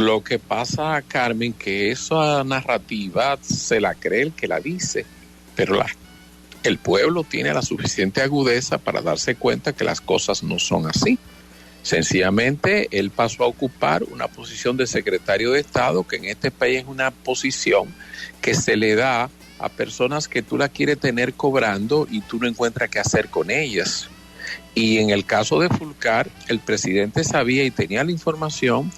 Lo que pasa, Carmen, que esa narrativa se la cree el que la dice, pero el pueblo tiene la suficiente agudeza para darse cuenta que las cosas no son así. Sencillamente, él pasó a ocupar una posición de secretario de Estado, que en este país es una posición que se le da a personas que tú la quieres tener cobrando y tú no encuentras qué hacer con ellas. Y en el caso de Fulcar, el presidente sabía y tenía la información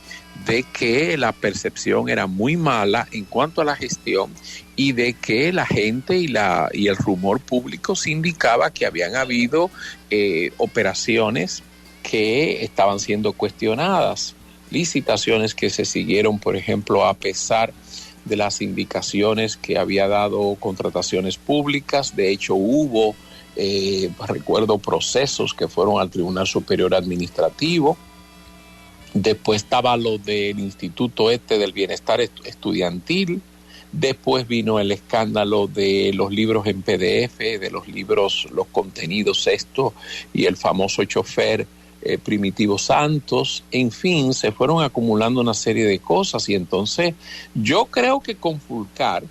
de que la percepción era muy mala en cuanto a la gestión y de que la gente y el rumor público se indicaba que habían habido operaciones que estaban siendo cuestionadas, licitaciones que se siguieron, por ejemplo, a pesar de las indicaciones que había dado contrataciones públicas. De hecho, hubo, recuerdo, procesos que fueron al Tribunal Superior Administrativo. Después estaba lo del Instituto del Bienestar Estudiantil. Después vino el escándalo de los libros en PDF, de los libros, los contenidos estos, y el famoso chofer Primitivo Santos. En fin, se fueron acumulando una serie de cosas, y entonces yo creo que con Fulcar,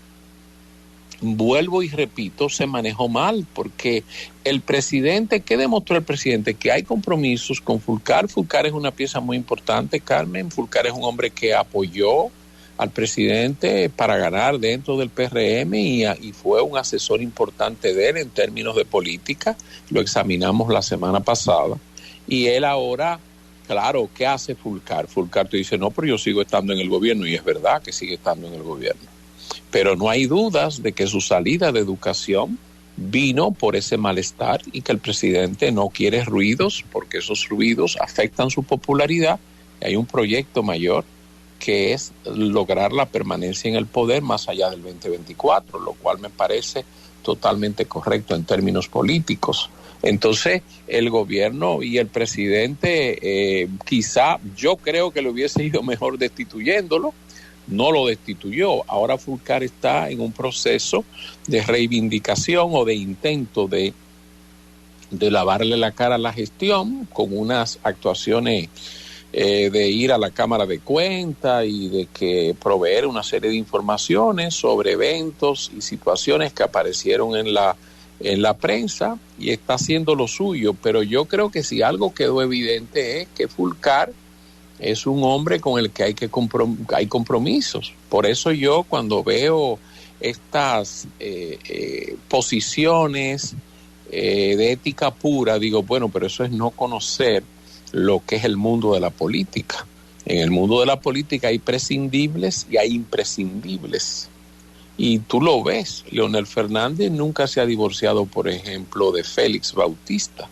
vuelvo y repito, se manejó mal, porque el presidente, ¿qué demostró el presidente? Que hay compromisos con Fulcar. Fulcar es una pieza muy importante, Carmen. Fulcar es un hombre que apoyó al presidente para ganar dentro del PRM y fue un asesor importante de él en términos de política. Lo examinamos la semana pasada. Y él ahora, claro, ¿qué hace Fulcar? Fulcar te dice, no, pero yo sigo estando en el gobierno, y es verdad que sigue estando en el gobierno. Pero no hay dudas de que su salida de educación vino por ese malestar y que el presidente no quiere ruidos, porque esos ruidos afectan su popularidad. Hay un proyecto mayor que es lograr la permanencia en el poder más allá del 2024, lo cual me parece totalmente correcto en términos políticos. Entonces, el gobierno y el presidente, quizá yo creo que le hubiese ido mejor destituyéndolo. No lo destituyó. Ahora Fulcar está en un proceso de reivindicación o de intento de lavarle la cara a la gestión con unas actuaciones de ir a la Cámara de Cuentas y de que proveer una serie de informaciones sobre eventos y situaciones que aparecieron en la prensa, y está haciendo lo suyo. Pero yo creo que si algo quedó evidente es que Fulcar es un hombre con el que hay compromisos. Por eso yo, cuando veo estas posiciones de ética pura, digo, bueno, pero eso es no conocer lo que es el mundo de la política. En el mundo de la política hay prescindibles y hay imprescindibles. Y tú lo ves, Leonel Fernández nunca se ha divorciado, por ejemplo, de Félix Bautista,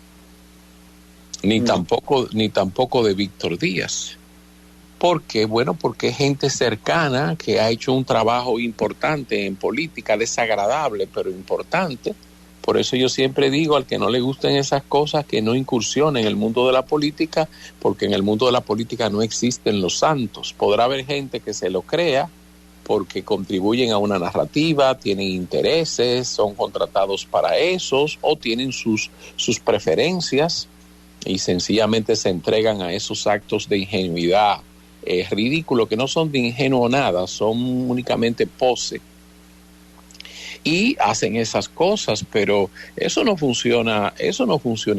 ni tampoco de Víctor Díaz. ¿Por qué? Bueno, porque es gente cercana que ha hecho un trabajo importante en política, desagradable, pero importante. Por eso yo siempre digo al que no le gusten esas cosas que no incursione en el mundo de la política, porque en el mundo de la política no existen los santos. Podrá haber gente que se lo crea porque contribuyen a una narrativa, tienen intereses, son contratados para esos o tienen sus preferencias y sencillamente se entregan a esos actos de ingenuidad ridículo, que no son de ingenuo nada, son únicamente pose. Y hacen esas cosas, pero eso no funciona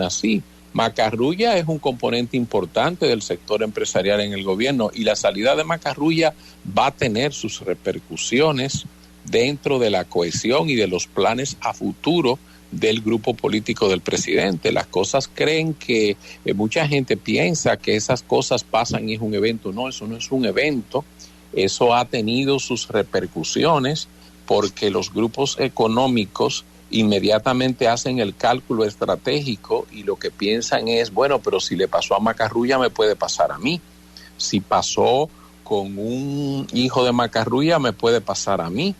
así. Macarrulla es un componente importante del sector empresarial en el gobierno, y la salida de Macarrulla va a tener sus repercusiones dentro de la cohesión y de los planes a futuro del grupo político del presidente. Las cosas creen que mucha gente piensa que esas cosas pasan y es un evento. No, eso no es un evento. Eso ha tenido sus repercusiones porque los grupos económicos inmediatamente hacen el cálculo estratégico y lo que piensan es, bueno, pero si le pasó a Macarrulla me puede pasar a mí. Si pasó con un hijo de Macarrulla me puede pasar a mí.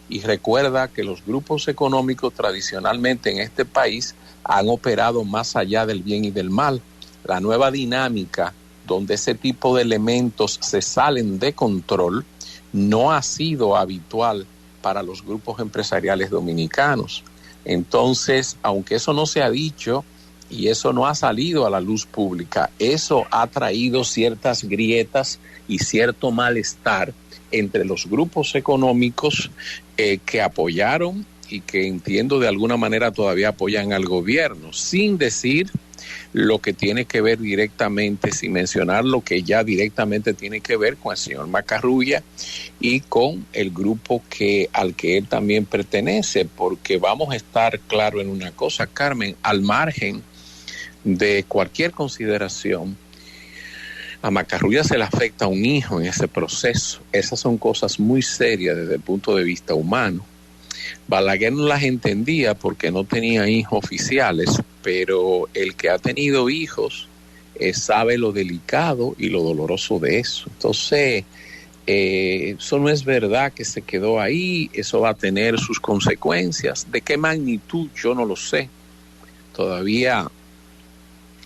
Y recuerda que los grupos económicos tradicionalmente en este país han operado más allá del bien y del mal. La nueva dinámica donde ese tipo de elementos se salen de control no ha sido habitual para los grupos empresariales dominicanos. Entonces, aunque eso no se ha dicho, y eso no ha salido a la luz pública. Eso ha traído ciertas grietas y cierto malestar entre los grupos económicos que apoyaron y que entiendo de alguna manera todavía apoyan al gobierno, sin decir lo que tiene que ver directamente, sin mencionar lo que ya directamente tiene que ver con el señor Macarrulla y con el grupo al que él también pertenece, porque vamos a estar claro en una cosa, Carmen, al margen de cualquier consideración, a Macarrulla se le afecta a un hijo en ese proceso. Esas son cosas muy serias desde el punto de vista humano. Balaguer no las entendía porque no tenía hijos oficiales, pero el que ha tenido hijos sabe lo delicado y lo doloroso de eso. Entonces, eso no es verdad que se quedó ahí, eso va a tener sus consecuencias. ¿De qué magnitud? Yo no lo sé. Todavía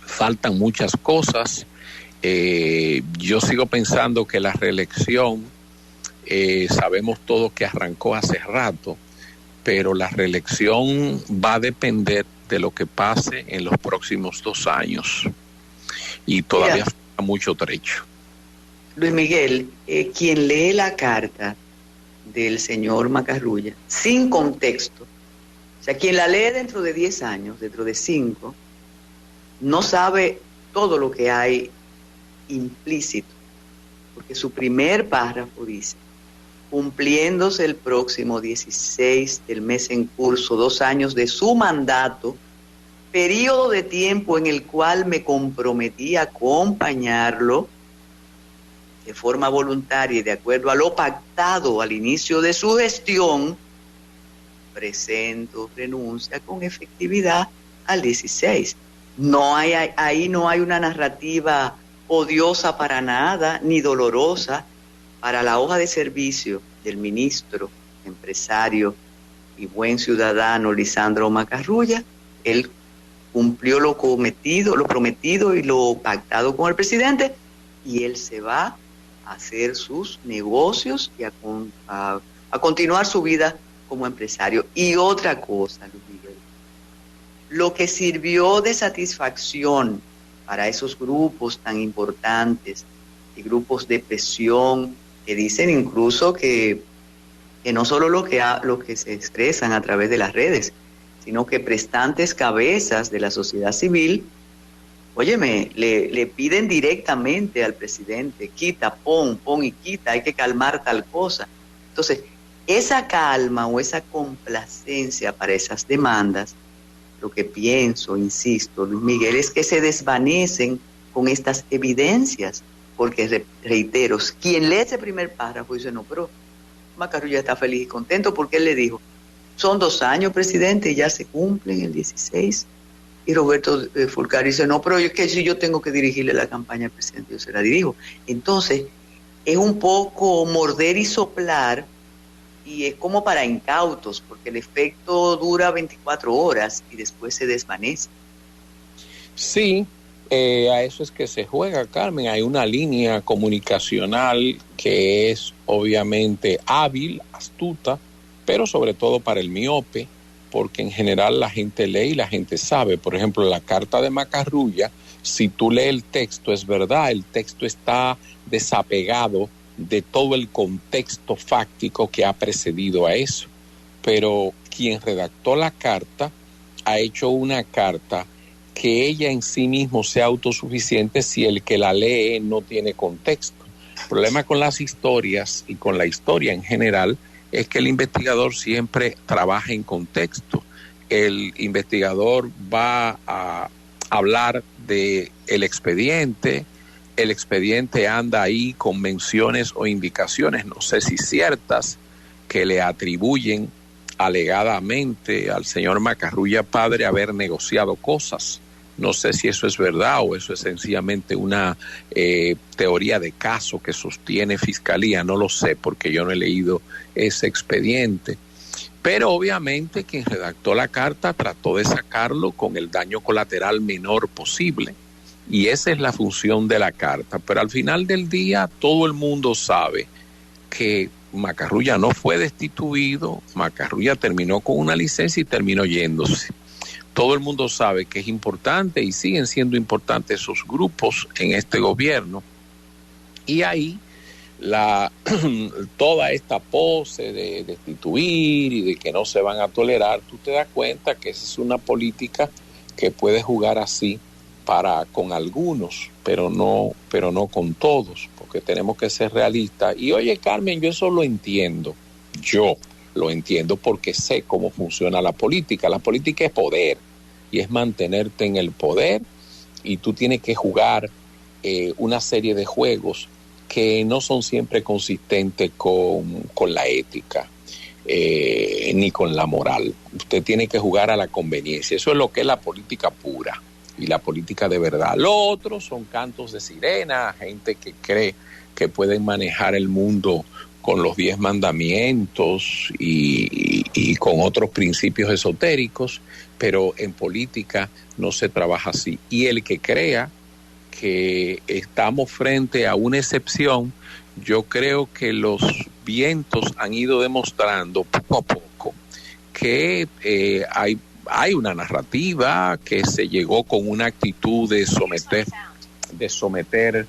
faltan muchas cosas. Yo sigo pensando que la reelección, sabemos todos que arrancó hace rato, pero la reelección va a depender de lo que pase en los próximos 2 años y todavía falta mucho trecho. Luis Miguel, quien lee la carta del señor Macarrulla sin contexto, o sea, quien la lee dentro de 10 años, dentro de 5, no sabe todo lo que hay implícito, porque su primer párrafo dice: cumpliéndose el próximo 16 del mes en curso 2 años de su mandato, periodo de tiempo en el cual me comprometí a acompañarlo de forma voluntaria y de acuerdo a lo pactado al inicio de su gestión, presento renuncia con efectividad al 16. Ahí no hay una narrativa odiosa para nada, ni dolorosa para la hoja de servicio del ministro, empresario y buen ciudadano Lisandro Macarrulla. Él cumplió lo prometido y lo pactado con el presidente, y él se va a hacer sus negocios y a continuar su vida como empresario. Y otra cosa, Luis Miguel, lo que sirvió de satisfacción para esos grupos tan importantes y grupos de presión que dicen incluso que no solo lo que se expresan a través de las redes, sino que prestantes cabezas de la sociedad civil, óyeme, le piden directamente al presidente: quita, pon y quita, hay que calmar tal cosa. Entonces, esa calma o esa complacencia para esas demandas, lo que pienso, insisto, Luis Miguel, es que se desvanecen con estas evidencias, porque reitero, quien lee ese primer párrafo dice: no, pero Macarrulla está feliz y contento porque él le dijo: son 2 años, presidente, y ya se cumplen el 16. Y Roberto Fulcar dice: no, pero es que si yo tengo que dirigirle la campaña al presidente, yo se la dirijo. Entonces, es un poco morder y soplar, y es como para incautos, porque el efecto dura 24 horas y después se desvanece. Sí, a eso es que se juega, Carmen. Hay una línea comunicacional que es obviamente hábil, astuta, pero sobre todo para el miope, porque en general la gente lee y la gente sabe. Por ejemplo, la carta de Macarrulla, si tú lees el texto, es verdad, el texto está desapegado de todo el contexto fáctico que ha precedido a eso. Pero quien redactó la carta ha hecho una carta que ella en sí mismo sea autosuficiente si el que la lee no tiene contexto. El problema con las historias y con la historia en general es que el investigador siempre trabaja en contexto. El investigador va a hablar de el expediente anda ahí con menciones o indicaciones, no sé si ciertas, que le atribuyen alegadamente al señor Macarrulla padre haber negociado cosas. No sé si eso es verdad o eso es sencillamente una teoría de caso que sostiene Fiscalía, no lo sé porque yo no he leído ese expediente. Pero obviamente quien redactó la carta trató de sacarlo con el daño colateral menor posible, y esa es la función de la carta. Pero al final del día todo el mundo sabe que Macarrulla no fue destituido, Macarrulla terminó con una licencia y terminó yéndose. todo el mundo sabe que es importante y siguen siendo importantes esos grupos en este gobierno. Y ahí toda esta pose de destituir y de que no se van a tolerar, tú te das cuenta que esa es una política que puede jugar así con algunos, pero no con todos, porque tenemos que ser realistas. Y oye, Carmen, yo eso lo entiendo. Yo lo entiendo porque sé cómo funciona la política. La política es poder y es mantenerte en el poder, y tú tienes que jugar una serie de juegos que no son siempre consistentes con la ética ni con la moral. Usted tiene que jugar a la conveniencia. Eso es lo que es la política pura y la política de verdad. Lo otro son cantos de sirena, gente que cree que pueden manejar el mundo con los 10 mandamientos y con otros principios esotéricos, pero en política no se trabaja así. Y el que crea que estamos frente a una excepción, yo creo que los vientos han ido demostrando poco a poco que hay una narrativa, que se llegó con una actitud de someter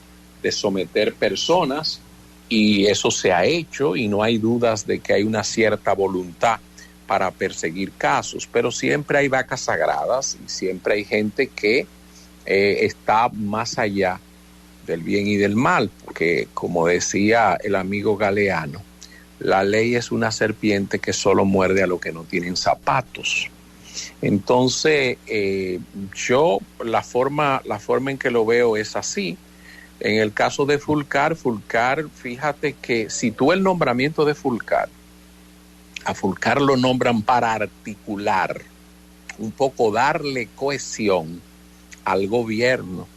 personas, y eso se ha hecho, y no hay dudas de que hay una cierta voluntad para perseguir casos, pero siempre hay vacas sagradas y siempre hay gente que está más allá del bien y del mal, porque como decía el amigo Galeano, la ley es una serpiente que solo muerde a los que no tienen zapatos. Entonces, yo la forma en que lo veo es así. En el caso de Fulcar, fíjate que si tú el nombramiento de Fulcar, a Fulcar lo nombran para articular, un poco darle cohesión al gobierno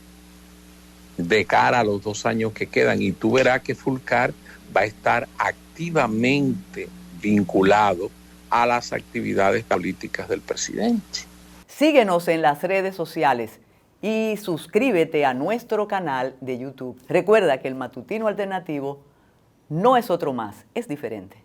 de cara a los 2 años que quedan, y tú verás que Fulcar va a estar activamente vinculado a las actividades políticas del presidente. Síguenos en las redes sociales y suscríbete a nuestro canal de YouTube. Recuerda que el Matutino Alternativo no es otro más, es diferente.